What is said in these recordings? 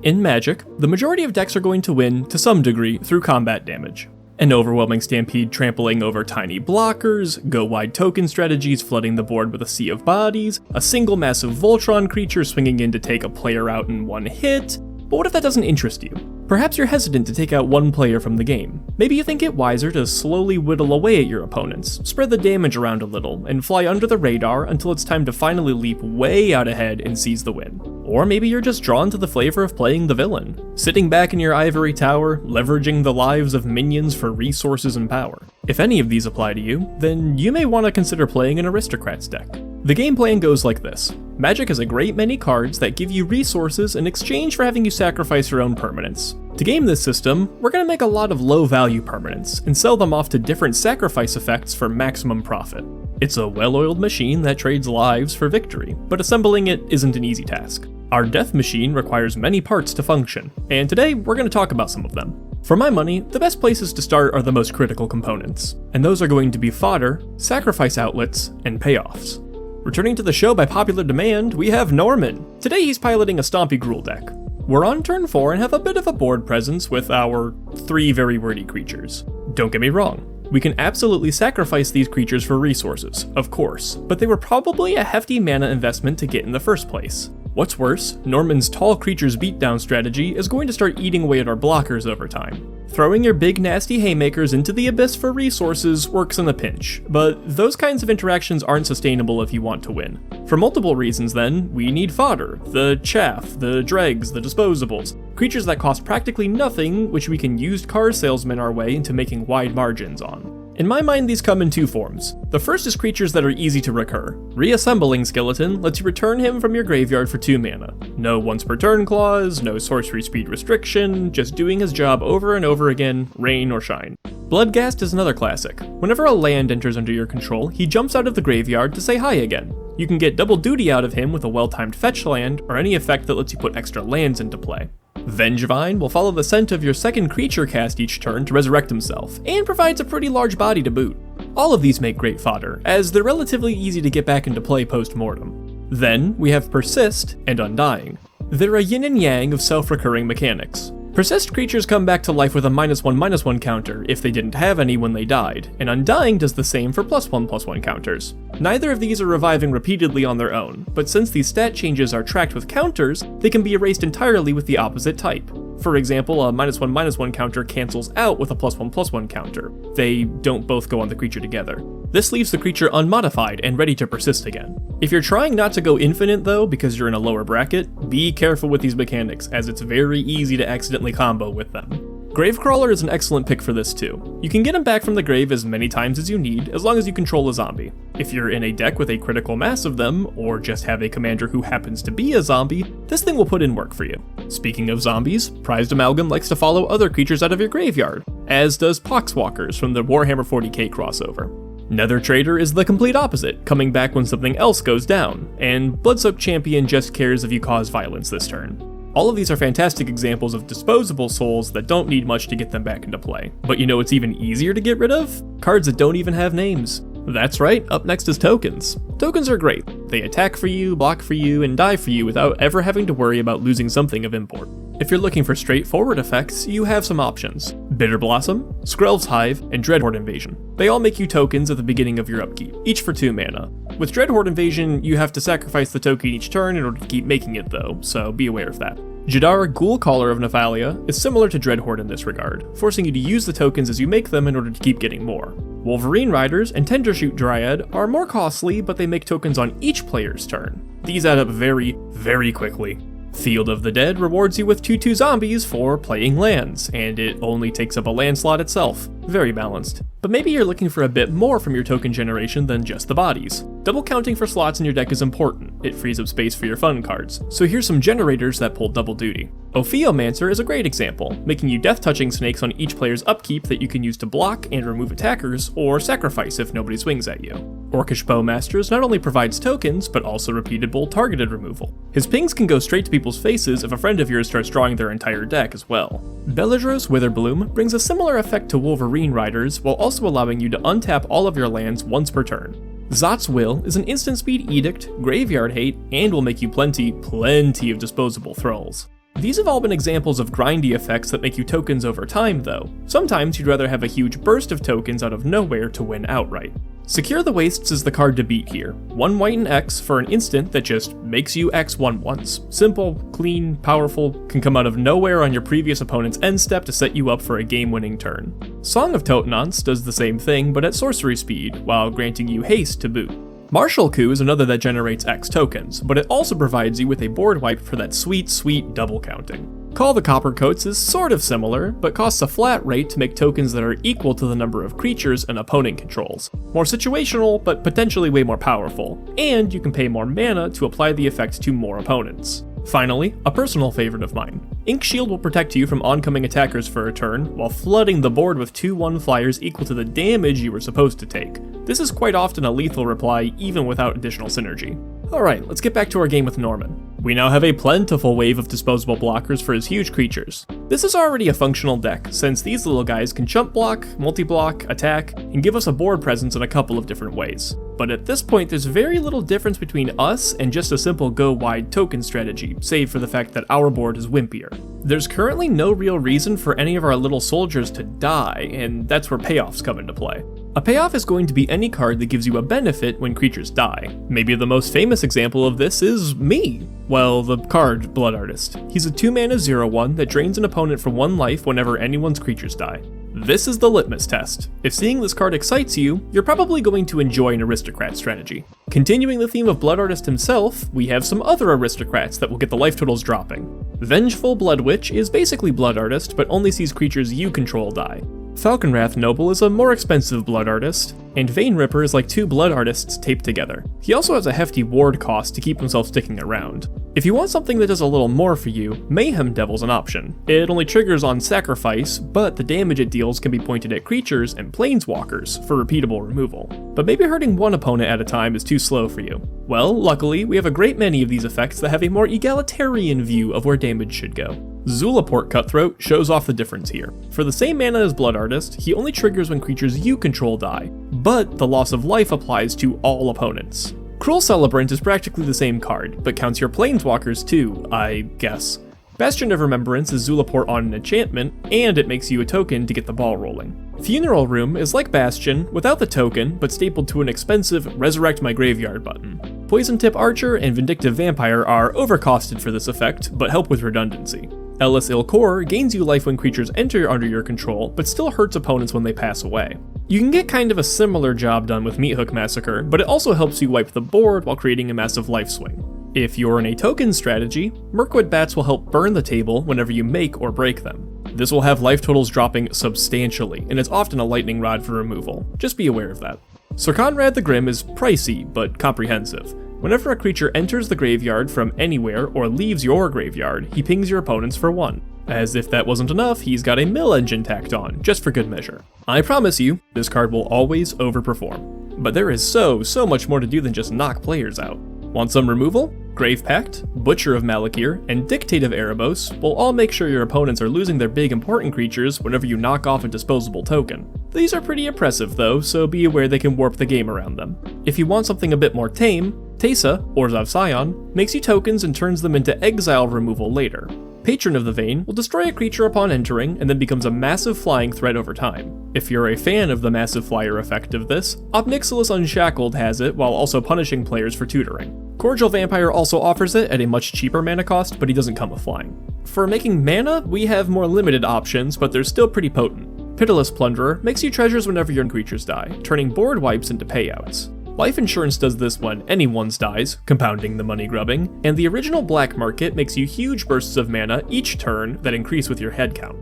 In Magic, the majority of decks are going to win, to some degree, through combat damage. An overwhelming stampede trampling over tiny blockers, go-wide token strategies flooding the board with a sea of bodies, a single massive Voltron creature swinging in to take a player out in one hit. But what if that doesn't interest you? Perhaps you're hesitant to take out one player from the game. Maybe you think it wiser to slowly whittle away at your opponents, spread the damage around a little, and fly under the radar until it's time to finally leap way out ahead and seize the win. Or maybe you're just drawn to the flavor of playing the villain, sitting back in your ivory tower, leveraging the lives of minions for resources and power. If any of these apply to you, then you may want to consider playing an Aristocrats deck. The game plan goes like this. Magic has a great many cards that give you resources in exchange for having you sacrifice your own permanents. To game this system, we're going to make a lot of low-value permanents and sell them off to different sacrifice effects for maximum profit. It's a well-oiled machine that trades lives for victory, but assembling it isn't an easy task. Our death machine requires many parts to function, and today we're going to talk about some of them. For my money, the best places to start are the most critical components, and those are going to be fodder, sacrifice outlets, and payoffs. Returning to the show by popular demand, we have Norman. Today he's piloting a Stompy Gruul deck. We're on turn 4 and have a bit of a board presence with our 3 very wordy creatures. Don't get me wrong, we can absolutely sacrifice these creatures for resources, of course, but they were probably a hefty mana investment to get in the first place. What's worse, Norman's tall creatures beatdown strategy is going to start eating away at our blockers over time. Throwing your big nasty haymakers into the abyss for resources works in a pinch, but those kinds of interactions aren't sustainable if you want to win. For multiple reasons then, we need fodder, the chaff, the dregs, the disposables, creatures that cost practically nothing which we can used car salesman our way into making wide margins on. In my mind, these come in 2 forms. The first is creatures that are easy to recur. Reassembling Skeleton lets you return him from your graveyard for 2 mana. No once per turn clause, no sorcery speed restriction, just doing his job over and over again, rain or shine. Bloodghast is another classic. Whenever a land enters under your control, he jumps out of the graveyard to say hi again. You can get double duty out of him with a well-timed fetch land, or any effect that lets you put extra lands into play. Vengevine will follow the scent of your second creature cast each turn to resurrect himself, and provides a pretty large body to boot. All of these make great fodder, as they're relatively easy to get back into play post-mortem. Then, we have Persist and Undying. They're a yin and yang of self-recurring mechanics. Persist creatures come back to life with a -1/-1 counter if they didn't have any when they died, and Undying does the same for +1/+1 counters. Neither of these are reviving repeatedly on their own, but since these stat changes are tracked with counters, they can be erased entirely with the opposite type. For example, a -1/-1 counter cancels out with a +1/+1 counter. They don't both go on the creature together. This leaves the creature unmodified and ready to persist again. If you're trying not to go infinite though because you're in a lower bracket, be careful with these mechanics as it's very easy to accidentally combo with them. Gravecrawler is an excellent pick for this too. You can get him back from the grave as many times as you need, as long as you control a zombie. If you're in a deck with a critical mass of them, or just have a commander who happens to be a zombie, this thing will put in work for you. Speaking of zombies, Prized Amalgam likes to follow other creatures out of your graveyard, as does Poxwalkers from the Warhammer 40k crossover. Nether Trader is the complete opposite, coming back when something else goes down, and Bloodsoaked Champion just cares if you cause violence this turn. All of these are fantastic examples of disposable souls that don't need much to get them back into play. But you know what's even easier to get rid of? Cards that don't even have names. That's right, up next is tokens. Tokens are great. They attack for you, block for you, and die for you without ever having to worry about losing something of import. If you're looking for straightforward effects, you have some options. Bitter Blossom, Skrelv's Hive, and Dreadhorde Invasion. They all make you tokens at the beginning of your upkeep, each for 2 mana. With Dreadhorde Invasion, you have to sacrifice the token each turn in order to keep making it though, so be aware of that. Jadar, Ghoul-Caller of Nephalia, is similar to Dreadhorde in this regard, forcing you to use the tokens as you make them in order to keep getting more. Wolverine Riders and Tendershoot Dryad are more costly, but they make tokens on each player's turn. These add up very, very quickly. Field of the Dead rewards you with 2/2 zombies for playing lands, and it only takes up a land slot itself. Very balanced. But maybe you're looking for a bit more from your token generation than just the bodies. Double counting for slots in your deck is important. It frees up space for your fun cards. So here's some generators that pull double duty. Ophiomancer is a great example, making you death-touching snakes on each player's upkeep that you can use to block and remove attackers, or sacrifice if nobody swings at you. Orcish Bowmasters not only provides tokens, but also repeatable targeted removal. His pings can go straight to people's faces if a friend of yours starts drawing their entire deck as well. Beledros Witherbloom brings a similar effect to Wolverine Riders, while also allowing you to untap all of your lands once per turn. Zot's Will is an instant speed edict, graveyard hate, and will make you plenty of disposable thralls. These have all been examples of grindy effects that make you tokens over time though. Sometimes you'd rather have a huge burst of tokens out of nowhere to win outright. Secure the Wastes is the card to beat here. 1 white and X for an instant that just makes you X1 once. Simple, clean, powerful, can come out of nowhere on your previous opponent's end step to set you up for a game-winning turn. Song of Totenance does the same thing but at sorcery speed, while granting you haste to boot. Martial Coup is another that generates X tokens, but it also provides you with a board wipe for that sweet, sweet double counting. Call the Copper Coats is sort of similar, but costs a flat rate to make tokens that are equal to the number of creatures an opponent controls. More situational, but potentially way more powerful, and you can pay more mana to apply the effect to more opponents. Finally, a personal favorite of mine. Ink Shield will protect you from oncoming attackers for a turn, while flooding the board with 2/1 flyers equal to the damage you were supposed to take. This is quite often a lethal reply, even without additional synergy. Alright, let's get back to our game with Norman. We now have a plentiful wave of disposable blockers for his huge creatures. This is already a functional deck, since these little guys can chump block, multi-block, attack, and give us a board presence in a couple of different ways. But at this point, there's very little difference between us and just a simple go-wide token strategy, save for the fact that our board is wimpier. There's currently no real reason for any of our little soldiers to die, and that's where payoffs come into play. A payoff is going to be any card that gives you a benefit when creatures die. Maybe the most famous example of this is me. Well, the card Blood Artist. He's a 2-mana 0/1 that drains an opponent for 1 life whenever anyone's creatures die. This is the litmus test. If seeing this card excites you, you're probably going to enjoy an Aristocrat strategy. Continuing the theme of Blood Artist himself, we have some other Aristocrats that will get the life totals dropping. Vengeful Blood Witch is basically Blood Artist, but only sees creatures you control die. Falconwrath Noble is a more expensive Blood Artist, and Vein Ripper is like 2 Blood Artists taped together. He also has a hefty ward cost to keep himself sticking around. If you want something that does a little more for you, Mayhem Devil's an option. It only triggers on sacrifice, but the damage it deals can be pointed at creatures and planeswalkers for repeatable removal. But maybe hurting one opponent at a time is too slow for you. Well, luckily, we have a great many of these effects that have a more egalitarian view of where damage should go. Zulaport Cutthroat shows off the difference here. For the same mana as Blood Artist, he only triggers when creatures you control die, but the loss of life applies to all opponents. Cruel Celebrant is practically the same card, but counts your planeswalkers too, I guess. Bastion of Remembrance is Zulaport on an enchantment, and it makes you a token to get the ball rolling. Funeral Room is like Bastion, without the token, but stapled to an expensive Resurrect My Graveyard button. Poison Tip Archer and Vindictive Vampire are overcosted for this effect, but help with redundancy. Ellis Ilkor gains you life when creatures enter under your control, but still hurts opponents when they pass away. You can get kind of a similar job done with Meathook Massacre, but it also helps you wipe the board while creating a massive life swing. If you're in a token strategy, Mirkwood Bats will help burn the table whenever you make or break them. This will have life totals dropping substantially, and it's often a lightning rod for removal. Just be aware of that. Sir Conrad the Grim is pricey, but comprehensive. Whenever a creature enters the graveyard from anywhere or leaves your graveyard, he pings your opponents for 1. As if that wasn't enough, he's got a mill engine tacked on, just for good measure. I promise you, this card will always overperform. But there is so much more to do than just knock players out. Want some removal? Grave Pact, Butcher of Malakir, and Dictate of Erebos will all make sure your opponents are losing their big important creatures whenever you knock off a disposable token. These are pretty impressive though, so be aware they can warp the game around them. If you want something a bit more tame, Teysa, Orzhov Scion, makes you tokens and turns them into exile removal later. Patron of the Vein will destroy a creature upon entering and then becomes a massive flying threat over time. If you're a fan of the massive flyer effect of this, Obnixilis Unshackled has it while also punishing players for tutoring. Cordial Vampire also offers it at a much cheaper mana cost, but he doesn't come with flying. For making mana, we have more limited options, but they're still pretty potent. Pitiless Plunderer makes you treasures whenever your creatures die, turning board wipes into payouts. Life Insurance does this when anyone's dies, compounding the money grubbing, and the original Black Market makes you huge bursts of mana each turn that increase with your head count.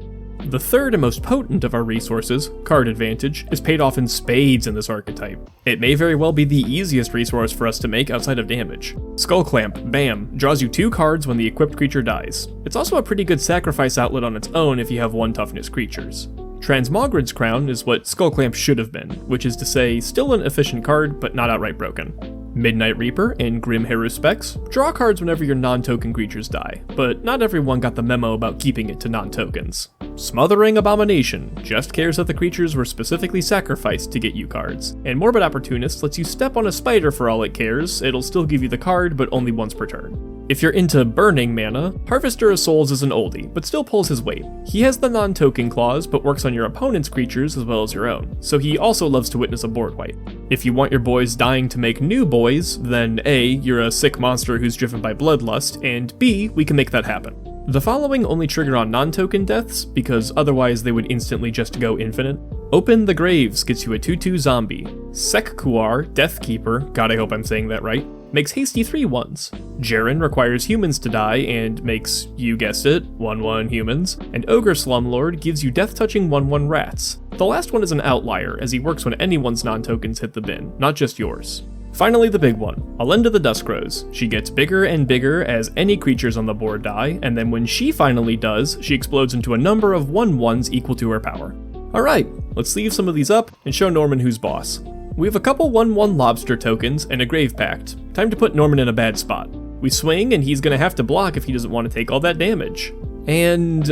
The third and most potent of our resources, Card Advantage, is paid off in spades in this archetype. It may very well be the easiest resource for us to make outside of damage. Skull Clamp, bam, draws you 2 cards when the equipped creature dies. It's also a pretty good sacrifice outlet on its own if you have 1 toughness creatures. Transmogrid's Crown is what Skullclamp should have been, which is to say, still an efficient card, but not outright broken. Midnight Reaper and Grim Haruspex draw cards whenever your non-token creatures die, but not everyone got the memo about keeping it to non-tokens. Smothering Abomination just cares that the creatures were specifically sacrificed to get you cards, and Morbid Opportunist lets you step on a spider for all it cares. It'll still give you the card, but only once per turn. If you're into burning mana, Harvester of Souls is an oldie, but still pulls his weight. He has the non-token clause, but works on your opponent's creatures as well as your own, so he also loves to witness a board wipe. If you want your boys dying to make new boys, then A, you're a sick monster who's driven by bloodlust, and B, we can make that happen. The following only trigger on non-token deaths, because otherwise they would instantly just go infinite. Open the Graves gets you a 2/2 zombie. Sekkuar, Deathkeeper, god I hope I'm saying that right, makes hasty 3/1s. Jaren requires humans to die and makes, you guessed it, 1/1 humans. And Ogre Slumlord gives you death-touching 1/1 rats. The last one is an outlier, as he works when anyone's non-tokens hit the bin, not just yours. Finally, the big one, Alenda the Duskrose. She gets bigger and bigger as any creatures on the board die, and then when she finally does, she explodes into a number of 1/1s equal to her power. Alright, let's leave some of these up and show Norman who's boss. We have a couple 1/1 lobster tokens and a Grave Pact. Time to put Norman in a bad spot. We swing and he's gonna have to block if he doesn't want to take all that damage. And,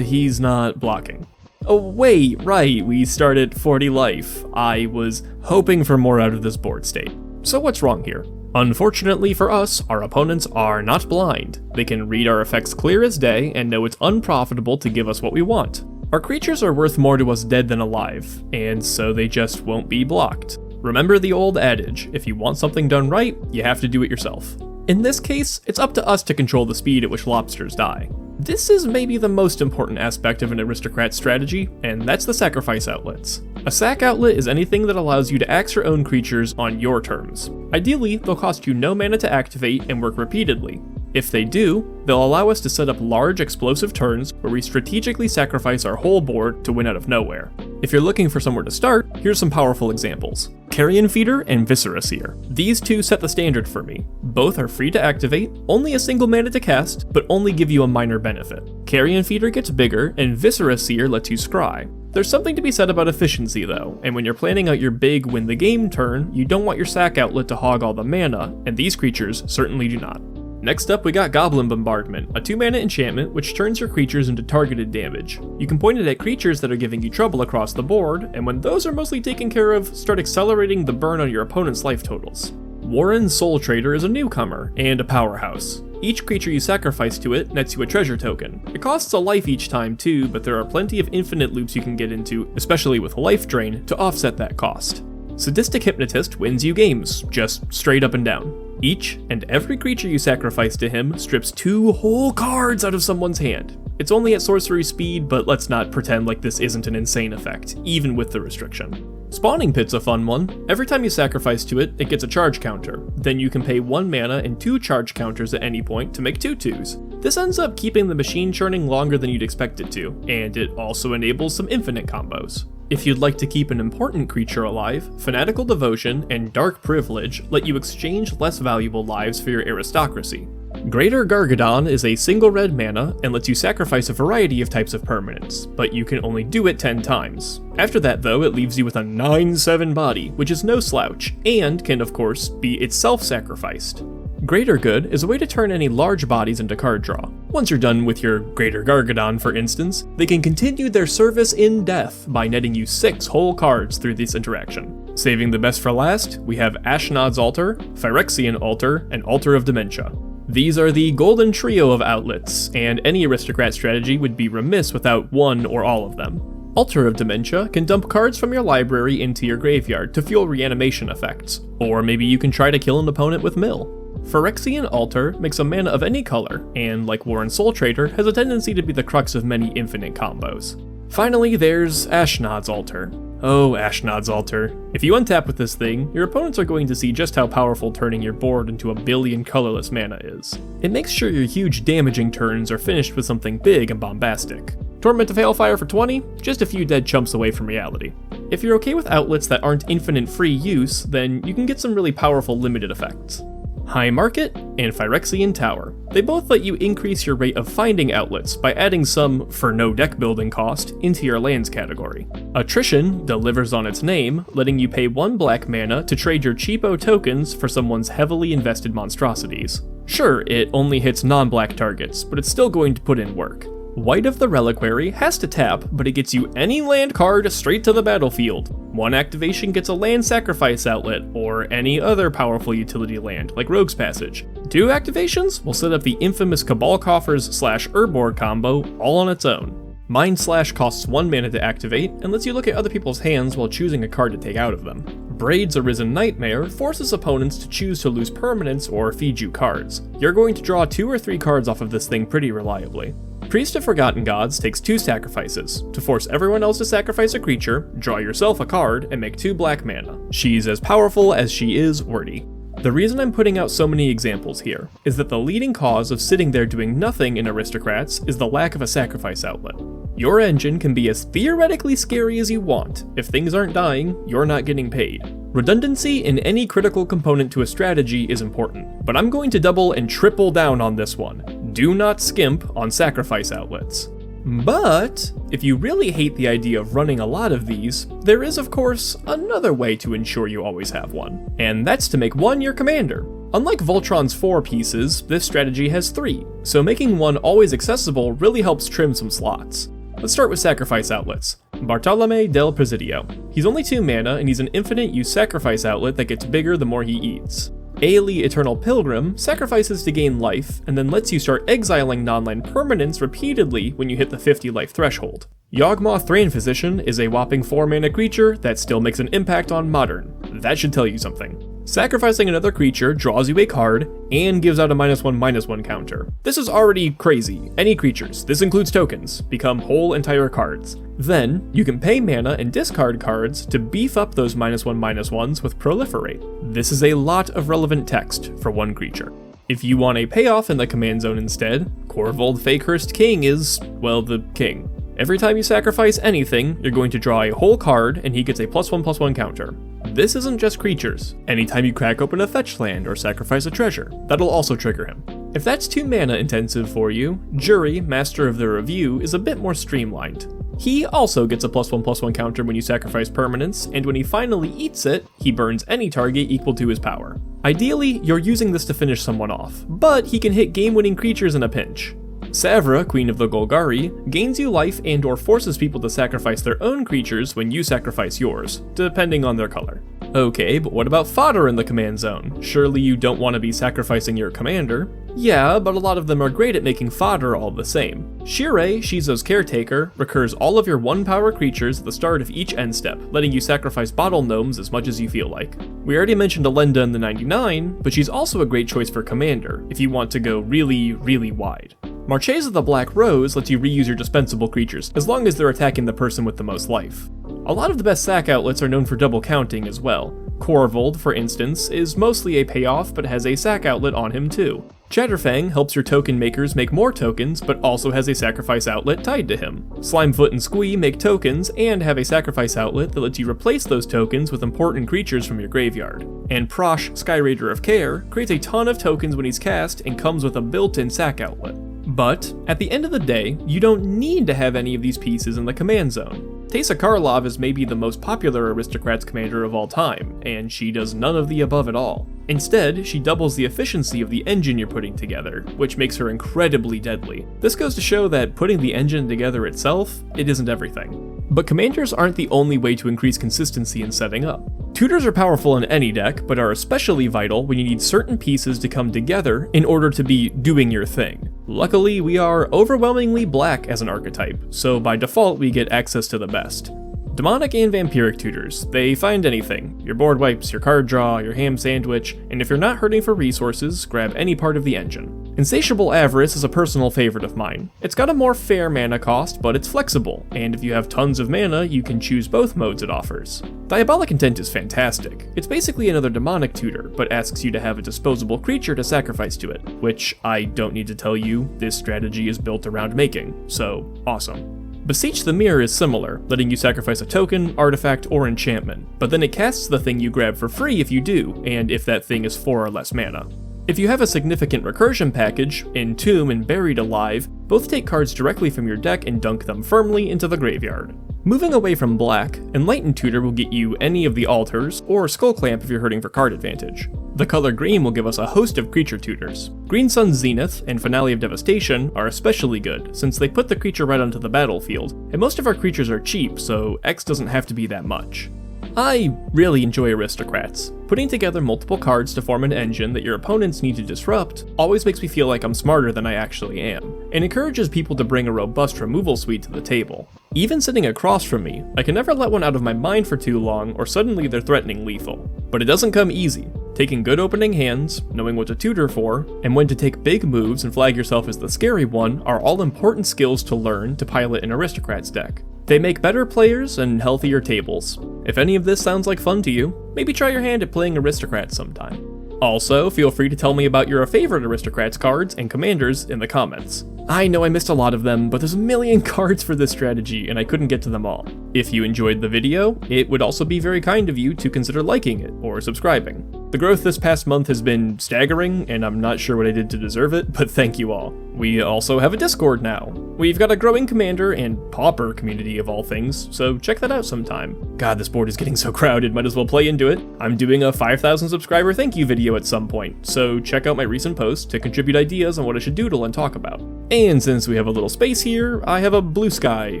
he's not blocking. Oh wait, right, we start at 40 life. I was hoping for more out of this board state. So what's wrong here? Unfortunately for us, our opponents are not blind. They can read our effects clear as day and know it's unprofitable to give us what we want. Our creatures are worth more to us dead than alive, and so they just won't be blocked. Remember the old adage, if you want something done right, you have to do it yourself. In this case, it's up to us to control the speed at which lobsters die. This is maybe the most important aspect of an aristocrat strategy, and that's the sacrifice outlets. A sack outlet is anything that allows you to axe your own creatures on your terms. Ideally, they'll cost you no mana to activate and work repeatedly. If they do, they'll allow us to set up large explosive turns where we strategically sacrifice our whole board to win out of nowhere. If you're looking for somewhere to start, here's some powerful examples. Carrion Feeder and Viscera Seer. These two set the standard for me. Both are free to activate, only a single mana to cast, but only give you a minor benefit. Carrion Feeder gets bigger, and Viscera Seer lets you scry. There's something to be said about efficiency though, and when you're planning out your big win the game turn, you don't want your sack outlet to hog all the mana, and these creatures certainly do not. Next up we got Goblin Bombardment, a 2-mana enchantment which turns your creatures into targeted damage. You can point it at creatures that are giving you trouble across the board, and when those are mostly taken care of, start accelerating the burn on your opponent's life totals. Warren Soul Trader is a newcomer, and a powerhouse. Each creature you sacrifice to it nets you a treasure token. It costs a life each time too, but there are plenty of infinite loops you can get into, especially with life drain, to offset that cost. Sadistic Hypnotist wins you games, just straight up and down. Each and every creature you sacrifice to him strips 2 whole cards out of someone's hand. It's only at sorcery speed, but let's not pretend like this isn't an insane effect, even with the restriction. Spawning Pit's a fun one. Every time you sacrifice to it, it gets a charge counter. Then you can pay 1 mana and 2 charge counters at any point to make 2/2s. This ends up keeping the machine churning longer than you'd expect it to, and it also enables some infinite combos. If you'd like to keep an important creature alive, Fanatical Devotion and Dark Privilege let you exchange less valuable lives for your aristocracy. Greater Gargadon is a single red mana and lets you sacrifice a variety of types of permanents, but you can only do it 10 times. After that though, it leaves you with a 9/7 body, which is no slouch, and can of course be itself sacrificed. Greater Good is a way to turn any large bodies into card draw. Once you're done with your Greater Gargadon, for instance, they can continue their service in death by netting you 6 whole cards through this interaction. Saving the best for last, we have Ashnod's Altar, Phyrexian Altar, and Altar of Dementia. These are the golden trio of outlets, and any aristocrat strategy would be remiss without one or all of them. Altar of Dementia can dump cards from your library into your graveyard to fuel reanimation effects, or maybe you can try to kill an opponent with Mill. Phyrexian Altar makes a mana of any color, and like Warren Soul Trader, has a tendency to be the crux of many infinite combos. Finally, there's Ashnod's Altar. Oh, Ashnod's Altar. If you untap with this thing, your opponents are going to see just how powerful turning your board into a billion colorless mana is. It makes sure your huge damaging turns are finished with something big and bombastic. Torment of Hailfire for 20, just a few dead chumps away from reality. If you're okay with outlets that aren't infinite free use, then you can get some really powerful limited effects. High Market and Phyrexian Tower. They both let you increase your rate of finding outlets by adding some, for no deck building cost, into your lands category. Attrition delivers on its name, letting you pay 1 black mana to trade your cheapo tokens for someone's heavily invested monstrosities. Sure, it only hits non-black targets, but it's still going to put in work. White of the Reliquary has to tap, but it gets you any land card straight to the battlefield. One activation gets a land sacrifice outlet, or any other powerful utility land, like Rogue's Passage. 2 activations will set up the infamous Cabal Coffers / Urborg combo all on its own. Mind Slash costs 1 mana to activate, and lets you look at other people's hands while choosing a card to take out of them. Braid's Arisen Nightmare forces opponents to choose to lose permanents or feed you cards. You're going to draw 2 or 3 cards off of this thing pretty reliably. Priest of Forgotten Gods takes 2 sacrifices, to force everyone else to sacrifice a creature, draw yourself a card, and make 2 black mana. She's as powerful as she is wordy. The reason I'm putting out so many examples here is that the leading cause of sitting there doing nothing in Aristocrats is the lack of a sacrifice outlet. Your engine can be as theoretically scary as you want. If things aren't dying, you're not getting paid. Redundancy in any critical component to a strategy is important, but I'm going to double and triple down on this one. Do not skimp on sacrifice outlets. But if you really hate the idea of running a lot of these, there is of course another way to ensure you always have one, and that's to make one your commander. Unlike Voltron's 4 pieces, this strategy has 3, so making one always accessible really helps trim some slots. Let's start with sacrifice outlets. Bartolome del Presidio. He's only 2 mana and he's an infinite use sacrifice outlet that gets bigger the more he eats. Ailey Eternal Pilgrim sacrifices to gain life, and then lets you start exiling non-land permanents repeatedly when you hit the 50 life threshold. Yawgmoth Thrain Physician is a whopping 4 mana creature that still makes an impact on Modern. That should tell you something. Sacrificing another creature draws you a card, and gives out a -1/-1 counter. This is already crazy. Any creatures, this includes tokens, become whole entire cards. Then, you can pay mana and discard cards to beef up those -1/-1s with Proliferate. This is a lot of relevant text for one creature. If you want a payoff in the command zone instead, Corvold Fakehurst King is, well, the king. Every time you sacrifice anything, you're going to draw a whole card, and he gets a +1/+1 counter. This isn't just creatures. Anytime you crack open a fetch land or sacrifice a treasure, that'll also trigger him. If that's too mana intensive for you, Jury, Master of the Review, is a bit more streamlined. He also gets a +1/+1 counter when you sacrifice permanents, and when he finally eats it, he burns any target equal to his power. Ideally, you're using this to finish someone off, but he can hit game-winning creatures in a pinch. Savra, Queen of the Golgari, gains you life and or forces people to sacrifice their own creatures when you sacrifice yours, depending on their color. Okay, but what about fodder in the command zone? Surely you don't want to be sacrificing your commander? Yeah, but a lot of them are great at making fodder all the same. Shirei, Shizo's Caretaker, recurs all of your 1-power creatures at the start of each end step, letting you sacrifice bottle gnomes as much as you feel like. We already mentioned Elenda in the 99, but she's also a great choice for commander, if you want to go really, really wide. Marchesa the Black Rose lets you reuse your dispensable creatures, as long as they're attacking the person with the most life. A lot of the best sack outlets are known for double counting as well. Corvold, for instance, is mostly a payoff but has a sack outlet on him too. Chatterfang helps your token makers make more tokens, but also has a sacrifice outlet tied to him. Slimefoot and Squee make tokens and have a sacrifice outlet that lets you replace those tokens with important creatures from your graveyard. And Prosh, Skyraider of Care, creates a ton of tokens when he's cast and comes with a built-in sack outlet. But, at the end of the day, you don't need to have any of these pieces in the command zone. Teysa Karlov is maybe the most popular Aristocrats commander of all time, and she does none of the above at all. Instead, she doubles the efficiency of the engine you're putting together, which makes her incredibly deadly. This goes to show that putting the engine together itself, it isn't everything. But commanders aren't the only way to increase consistency in setting up. Tutors are powerful in any deck, but are especially vital when you need certain pieces to come together in order to be doing your thing. Luckily, we are overwhelmingly black as an archetype, so by default we get access to the best. Demonic and Vampiric Tutors, they find anything. Your board wipes, your card draw, your ham sandwich, and if you're not hurting for resources, grab any part of the engine. Insatiable Avarice is a personal favorite of mine. It's got a more fair mana cost, but it's flexible, and if you have tons of mana, you can choose both modes it offers. Diabolic Intent is fantastic. It's basically another demonic tutor, but asks you to have a disposable creature to sacrifice to it, which I don't need to tell you, this strategy is built around making, so awesome. Beseech the Mirror is similar, letting you sacrifice a token, artifact, or enchantment, but then it casts the thing you grab for free if you do, and if that thing is 4 or less mana. If you have a significant recursion package, Entomb and Buried Alive, both take cards directly from your deck and dunk them firmly into the graveyard. Moving away from black, Enlightened Tutor will get you any of the altars, or Skull Clamp if you're hurting for card advantage. The color green will give us a host of creature tutors. Green Sun's Zenith and Finale of Devastation are especially good, since they put the creature right onto the battlefield, and most of our creatures are cheap, so X doesn't have to be that much. I really enjoy Aristocrats. Putting together multiple cards to form an engine that your opponents need to disrupt always makes me feel like I'm smarter than I actually am, and encourages people to bring a robust removal suite to the table. Even sitting across from me, I can never let one out of my mind for too long or suddenly they're threatening lethal. But it doesn't come easy. Taking good opening hands, knowing what to tutor for, and when to take big moves and flag yourself as the scary one are all important skills to learn to pilot an Aristocrats deck. They make better players and healthier tables. If any of this sounds like fun to you, maybe try your hand at playing Aristocrats sometime. Also, feel free to tell me about your favorite Aristocrats cards and commanders in the comments. I know I missed a lot of them, but there's a million cards for this strategy and I couldn't get to them all. If you enjoyed the video, it would also be very kind of you to consider liking it or subscribing. The growth this past month has been staggering, and I'm not sure what I did to deserve it, but thank you all. We also have a Discord now. We've got a growing Commander and Pauper community of all things, so check that out sometime. God, this board is getting so crowded, might as well play into it. I'm doing a 5,000 subscriber thank you video at some point, so check out my recent post to contribute ideas on what I should doodle and talk about. And since we have a little space here, I have a blue sky,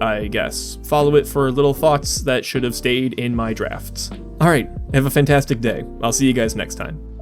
I guess. Follow it for little thoughts that should have stayed in my drafts. Alright, have a fantastic day. I'll see you guys next time.